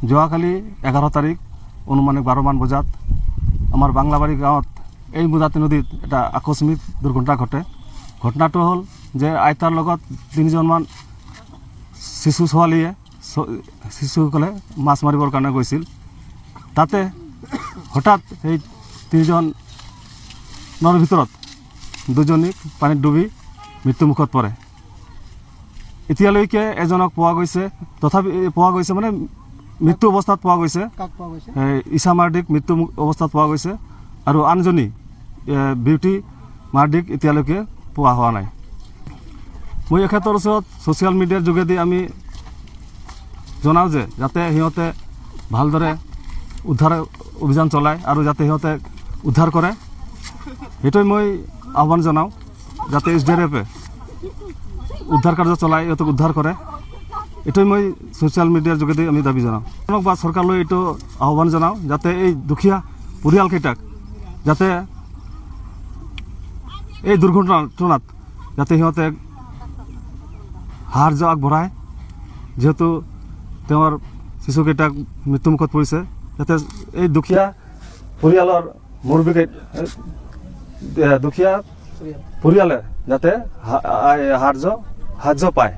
যোৱাকালি 11 তাৰিখ অনুমানিক 12 মান বজাত আমাৰ বাংলাবাৰী গাঁৱত এই মুজাতি নদীত এটা আকস্মিক দুৰ্ঘটনা ঘটে। ঘটনাটো হ'ল যে আইতাৰ লগত 3জনমান শিশুসকলে মাছ মাৰিবৰ কাৰণে গৈছিল। তাতে হঠাৎ এই 3জনৰ ভিতৰত 2জনী পানীত ডুবি মৃত্যুমুখত পৰে। এতিয়ালৈকে এজনক পোৱা গৈছে, তথাপি পোৱা গৈছে মানে মৃত্যু অৱস্থাত পোৱা গৈছে। ঈশা মাৰ্ডিক মৃত্যু অৱস্থাত পোৱা গৈছে আৰু আনজনী বিউটি মাৰ্ডিক এতিয়ালৈকে পোৱা হোৱা নাই। মই এখেতৰ ওচৰত ছ'চিয়েল মিডিয়াৰ যোগেদি আমি জনাওঁ যে যাতে সিহঁতে ভালদৰে উদ্ধাৰ অভিযান চলায় আৰু যাতে সিহঁতে উদ্ধাৰ কৰে, সেইটোৱে মই আহ্বান জনাওঁ। যাতে SDRF-এ উদ্ধাৰ কাৰ্য চলাই সিহঁতক উদ্ধাৰ কৰে, এইটোৱে মই ছ'চিয়েল মিডিয়াৰ যোগেদি আমি দাবী জনাওঁ। বা চৰকাৰলৈ এইটো আহ্বান জনাওঁ যাতে এই দুখীয়া পৰিয়ালকেইটাক যাতে এই দুৰ্ঘটনাত যাতে সিহঁতে সাহায্য আগবঢ়ায়, যিহেতু তেওঁৰ শিশুকেইটাক মৃত্যুমুখত পৰিছে। যাতে এই দুখীয়া পৰিয়ালৰ দুখীয়া পৰিয়ালে যাতে সাহায্য পায়।